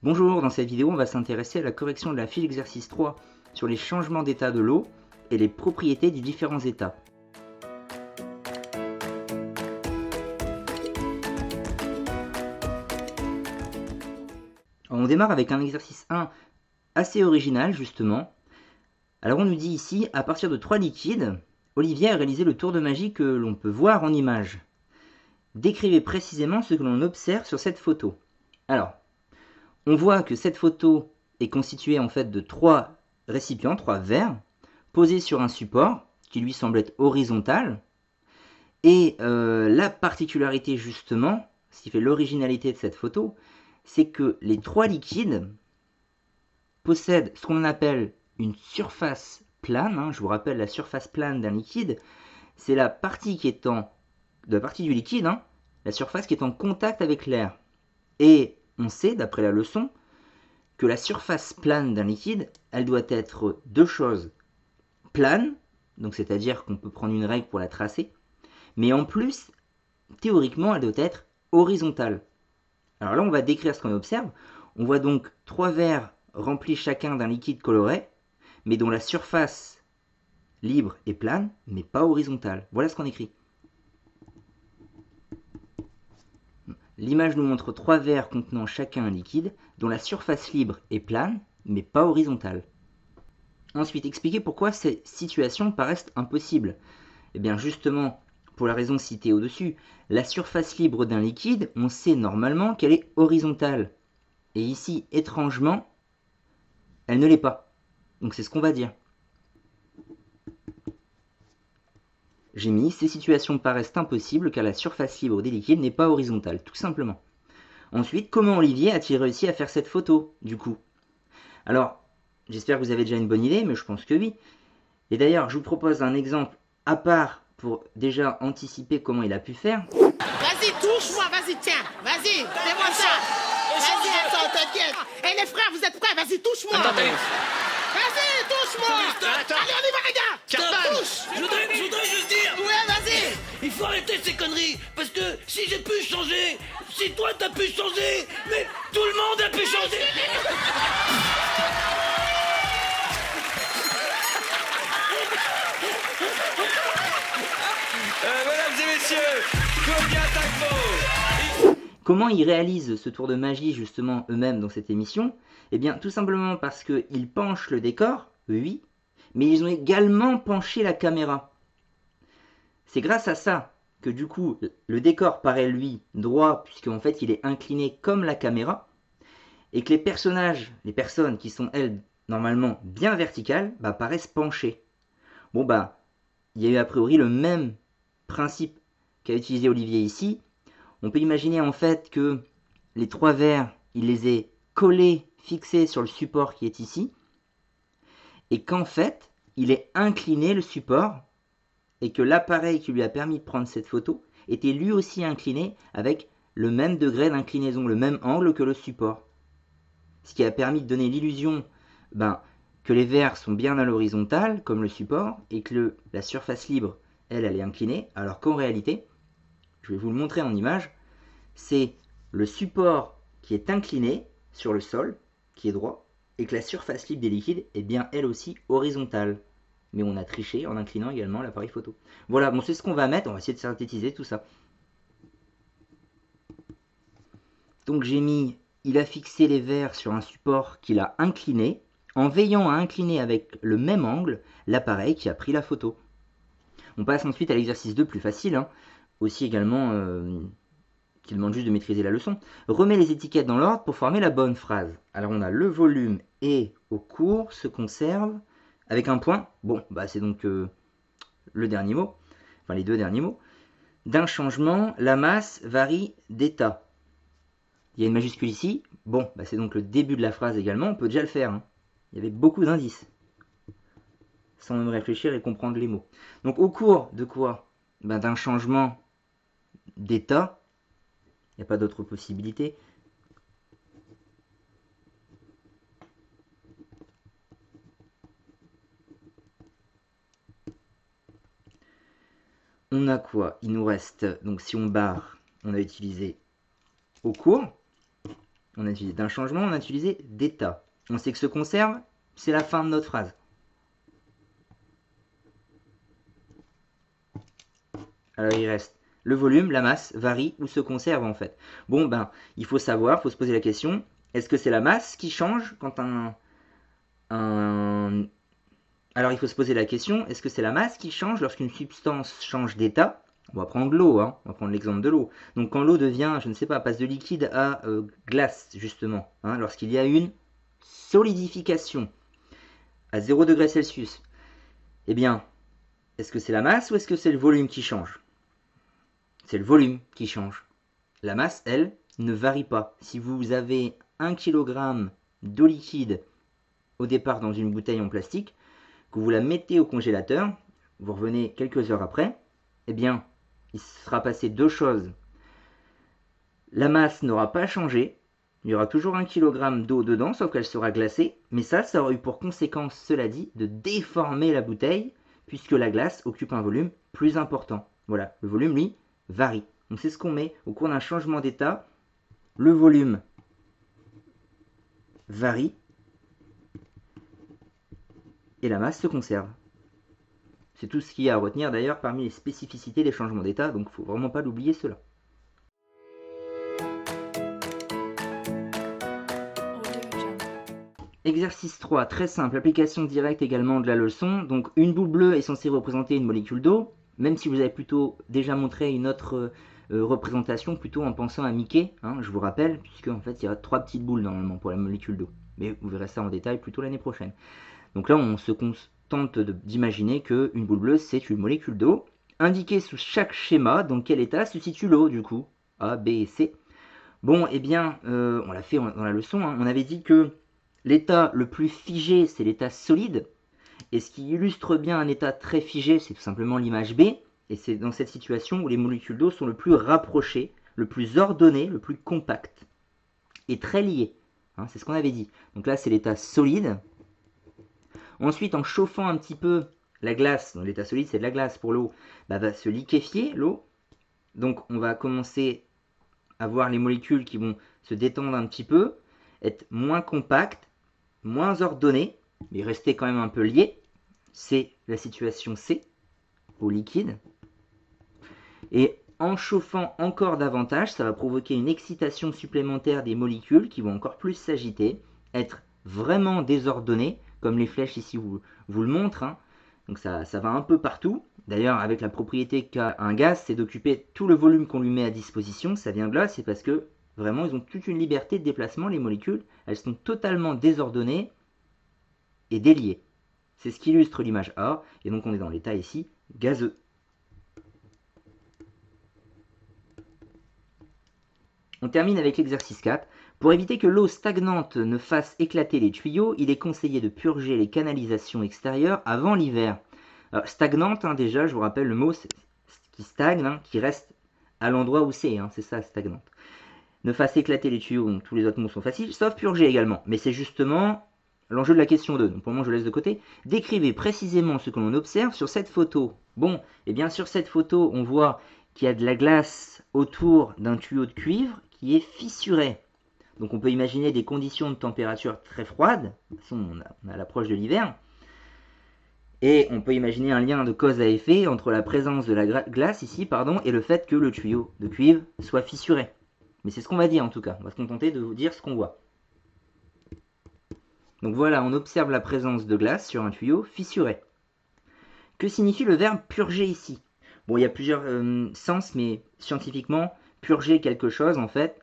Bonjour, dans cette vidéo on va s'intéresser à la correction de la fiche exercice 3 sur les changements d'état de l'eau et les propriétés des différents états. Alors, on démarre avec un exercice 1 assez original justement. Alors on nous dit ici, à partir de 3 liquides, Olivier a réalisé le tour de magie que l'on peut voir en image. Décrivez précisément ce que l'on observe sur cette photo. Alors, on voit que cette photo est constituée en fait de 3 récipients, 3 verres, posés sur un support qui lui semble être horizontal. Et la particularité justement, ce qui fait l'originalité de cette photo, c'est que les 3 liquides possèdent ce qu'on appelle une surface plane. Je vous rappelle, la surface plane d'un liquide, c'est la partie qui est la partie du liquide, la surface qui est en contact avec l'air. Et on sait, d'après la leçon, que la surface plane d'un liquide, elle doit être deux choses. Plane, donc c'est-à-dire qu'on peut prendre une règle pour la tracer, mais en plus, théoriquement, elle doit être horizontale. Alors là, on va décrire ce qu'on observe. On voit donc 3 verres remplis chacun d'un liquide coloré, mais dont la surface libre est plane, mais pas horizontale. Voilà ce qu'on écrit. L'image nous montre 3 verres contenant chacun un liquide, dont la surface libre est plane, mais pas horizontale. Ensuite, expliquer pourquoi ces situations paraissent impossibles. Eh bien justement, pour la raison citée au-dessus, la surface libre d'un liquide, on sait normalement qu'elle est horizontale. Et ici, étrangement, elle ne l'est pas. Donc c'est ce qu'on va dire. J'ai mis, ces situations paraissent impossibles car la surface libre des liquides n'est pas horizontale, tout simplement. Ensuite, comment Olivier a-t-il réussi à faire cette photo, du coup? Alors, j'espère que vous avez déjà une bonne idée, mais je pense que oui. Et d'ailleurs, je vous propose un exemple à part pour déjà anticiper comment il a pu faire. Vas-y, touche-moi, vas-y, tiens, vas-y, fais-moi ça. Vas-y, attends, t'inquiète. Et les frères, vous êtes prêts? Vas-y, touche-moi. Vas-y, touche-moi. Allez, on y va, les gars. Touche. Je voudrais juste dire. Ouais, vas-y. Il faut arrêter ces conneries. Parce que si j'ai pu changer, si toi t'as pu changer, mais tout le monde a pu changer. Mesdames et messieurs, Claudia Tagbo. Comment ils réalisent ce tour de magie justement eux-mêmes dans cette émission? Eh bien tout simplement parce qu'ils penchent le décor, oui, mais ils ont également penché la caméra. C'est grâce à ça que du coup le décor paraît lui droit puisqu'en fait il est incliné comme la caméra et que les personnages, les personnes qui sont elles normalement bien verticales, paraissent penchées. Bon il y a eu a priori le même principe qu'a utilisé Olivier ici. On peut imaginer en fait que les 3 verres, il les ait collés, fixés sur le support qui est ici, et qu'en fait, il ait incliné le support, et que l'appareil qui lui a permis de prendre cette photo était lui aussi incliné avec le même degré d'inclinaison, le même angle que le support. Ce qui a permis de donner l'illusion que les verres sont bien à l'horizontale, comme le support, et que la surface libre, elle est inclinée, alors qu'en réalité, je vais vous le montrer en image, c'est le support qui est incliné sur le sol, qui est droit, et que la surface libre des liquides est bien elle aussi horizontale. Mais on a triché en inclinant également l'appareil photo. Voilà, bon c'est ce qu'on va mettre, on va essayer de synthétiser tout ça. Donc j'ai mis, il a fixé les verres sur un support qu'il a incliné, en veillant à incliner avec le même angle l'appareil qui a pris la photo. On passe ensuite à l'exercice 2 plus facile, aussi également qui demande juste de maîtriser la leçon. Remets les étiquettes dans l'ordre pour former la bonne phrase. Alors on a le volume et au cours se conserve avec un point. Bon, c'est donc le dernier mot, enfin les deux derniers mots. D'un changement, la masse varie d'état. Il y a une majuscule ici. Bon, c'est donc le début de la phrase également. On peut déjà le faire. Il y avait beaucoup d'indices. Sans même réfléchir et comprendre les mots. Donc au cours de quoi? D'un changement d'état. Il n'y a pas d'autre possibilité. On a quoi? Il nous reste, donc si on barre, on a utilisé au cours. On a utilisé d'un changement, on a utilisé d'état. On sait que se conserve, c'est la fin de notre phrase. Alors il reste le volume, la masse, varie ou se conserve en fait. Bon ben, il faut savoir, il faut se poser la question, est-ce que c'est la masse qui change quand Alors il faut se poser la question, est-ce que c'est la masse qui change lorsqu'une substance change d'état? On va prendre l'eau, hein, on va prendre l'exemple de l'eau. Donc quand l'eau devient, je ne sais pas, passe de liquide à glace, justement, hein, lorsqu'il y a une solidification à 0 degré Celsius, eh bien, est-ce que c'est la masse ou est-ce que c'est le volume qui change? C'est le volume qui change. La masse, elle, ne varie pas. Si vous avez 1 kg d'eau liquide au départ dans une bouteille en plastique, que vous la mettez au congélateur, vous revenez quelques heures après, eh bien, il sera passé deux choses. La masse n'aura pas changé, il y aura toujours 1 kg d'eau dedans, sauf qu'elle sera glacée, mais ça aura eu pour conséquence, cela dit, de déformer la bouteille, puisque la glace occupe un volume plus important. Voilà, le volume, lui, varie. Donc c'est ce qu'on met au cours d'un changement d'état. Le volume varie et la masse se conserve. C'est tout ce qu'il y a à retenir d'ailleurs parmi les spécificités des changements d'état, donc il ne faut vraiment pas l'oublier cela. Exercice 3, très simple, application directe également de la leçon. Donc une boule bleue est censée représenter une molécule d'eau, même si vous avez plutôt déjà montré une autre représentation, plutôt en pensant à Mickey, hein, je vous rappelle, puisque en fait il y a 3 petites boules normalement pour la molécule d'eau. Mais vous verrez ça en détail plutôt l'année prochaine. Donc là on se contente d'imaginer qu'une boule bleue c'est une molécule d'eau. Indiqué sous chaque schéma dans quel état se situe l'eau du coup, A, B et C. Bon, eh bien, on l'a fait dans la leçon, hein, on avait dit que l'état le plus figé, c'est l'état solide. Et ce qui illustre bien un état très figé, c'est tout simplement l'image B. Et c'est dans cette situation où les molécules d'eau sont le plus rapprochées, le plus ordonnées, le plus compact. Et très liées. Hein, c'est ce qu'on avait dit. Donc là, c'est l'état solide. Ensuite, en chauffant un petit peu la glace, donc l'état solide, c'est de la glace pour l'eau, va se liquéfier l'eau. Donc on va commencer à voir les molécules qui vont se détendre un petit peu, être moins compactes, moins ordonnées, mais rester quand même un peu liées. C'est la situation C, au liquide. Et en chauffant encore davantage, ça va provoquer une excitation supplémentaire des molécules qui vont encore plus s'agiter, être vraiment désordonnées, comme les flèches ici vous le montrent. Hein. Donc ça va un peu partout. D'ailleurs, avec la propriété qu'a un gaz, c'est d'occuper tout le volume qu'on lui met à disposition. Ça vient de là, c'est parce que vraiment, ils ont toute une liberté de déplacement, les molécules. Elles sont totalement désordonnées et déliées. C'est ce qu'illustre l'image A. Et donc, on est dans l'état ici gazeux. On termine avec l'exercice 4. Pour éviter que l'eau stagnante ne fasse éclater les tuyaux, il est conseillé de purger les canalisations extérieures avant l'hiver. Stagnante, hein, déjà, je vous rappelle le mot qui stagne, hein, qui reste à l'endroit où c'est, hein, c'est ça, stagnante. Ne fasse éclater les tuyaux, donc tous les autres mots sont faciles, sauf purger également. Mais c'est justement l'enjeu de la question 2, donc pour le moment je laisse de côté. Décrivez précisément ce que l'on observe sur cette photo. Bon, et bien sur cette photo, on voit qu'il y a de la glace autour d'un tuyau de cuivre qui est fissuré. Donc on peut imaginer des conditions de température très froides, de toute façon on a l'approche de l'hiver, et on peut imaginer un lien de cause à effet entre la présence de la glace ici, et le fait que le tuyau de cuivre soit fissuré. Mais c'est ce qu'on va dire en tout cas, on va se contenter de vous dire ce qu'on voit. Donc voilà, on observe la présence de glace sur un tuyau fissuré. Que signifie le verbe purger ici? Bon, il y a plusieurs sens, mais scientifiquement, purger quelque chose en fait,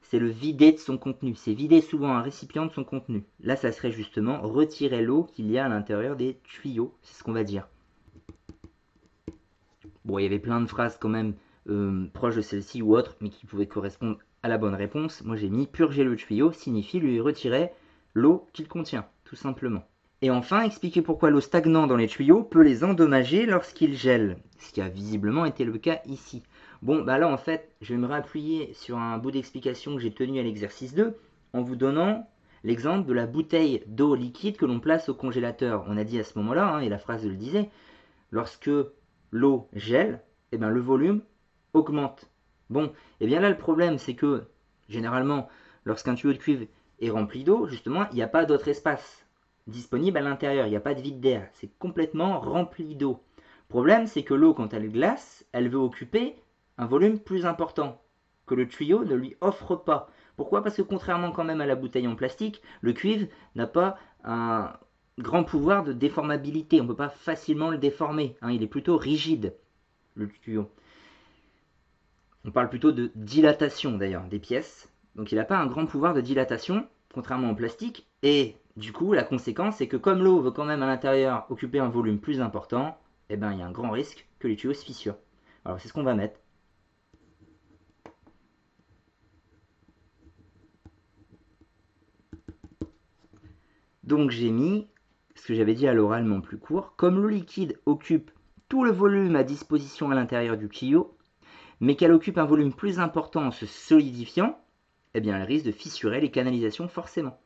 c'est le vider de son contenu. C'est vider souvent un récipient de son contenu. Là, ça serait justement retirer l'eau qu'il y a à l'intérieur des tuyaux. C'est ce qu'on va dire. Bon, il y avait plein de phrases quand même proches de celle-ci ou autres, mais qui pouvaient correspondre à la bonne réponse. Moi, j'ai mis purger le tuyau signifie lui retirer l'eau qu'il contient, tout simplement. Et enfin, expliquer pourquoi l'eau stagnant dans les tuyaux peut les endommager lorsqu'ils gèlent. Ce qui a visiblement été le cas ici. Bon, bah là en fait, je vais me réappuyer sur un bout d'explication que j'ai tenu à l'exercice 2 en vous donnant l'exemple de la bouteille d'eau liquide que l'on place au congélateur. On a dit à ce moment-là, hein, et la phrase le disait, lorsque l'eau gèle, eh bien, le volume augmente. Bon, et bien là le problème c'est que généralement Lorsqu'un tuyau de cuivre est rempli d'eau, justement, il n'y a pas d'autre espace disponible à l'intérieur, il n'y a pas de vide d'air, c'est complètement rempli d'eau. Le problème, c'est que l'eau, quand elle glace, elle veut occuper un volume plus important que le tuyau ne lui offre pas. Pourquoi? Parce que contrairement quand même à la bouteille en plastique, le cuivre n'a pas un grand pouvoir de déformabilité. On ne peut pas facilement le déformer. Il est plutôt rigide, le tuyau. On parle plutôt de dilatation d'ailleurs des pièces. Donc il n'a pas un grand pouvoir de dilatation, contrairement au plastique. Et du coup, la conséquence, c'est que comme l'eau veut quand même à l'intérieur occuper un volume plus important, il y a un grand risque que les tuyaux se fissurent. Alors c'est ce qu'on va mettre. Donc j'ai mis ce que j'avais dit à l'oral mais en plus court. Comme l'eau liquide occupe tout le volume à disposition à l'intérieur du tuyau, mais qu'elle occupe un volume plus important en se solidifiant, elle risque de fissurer les canalisations forcément.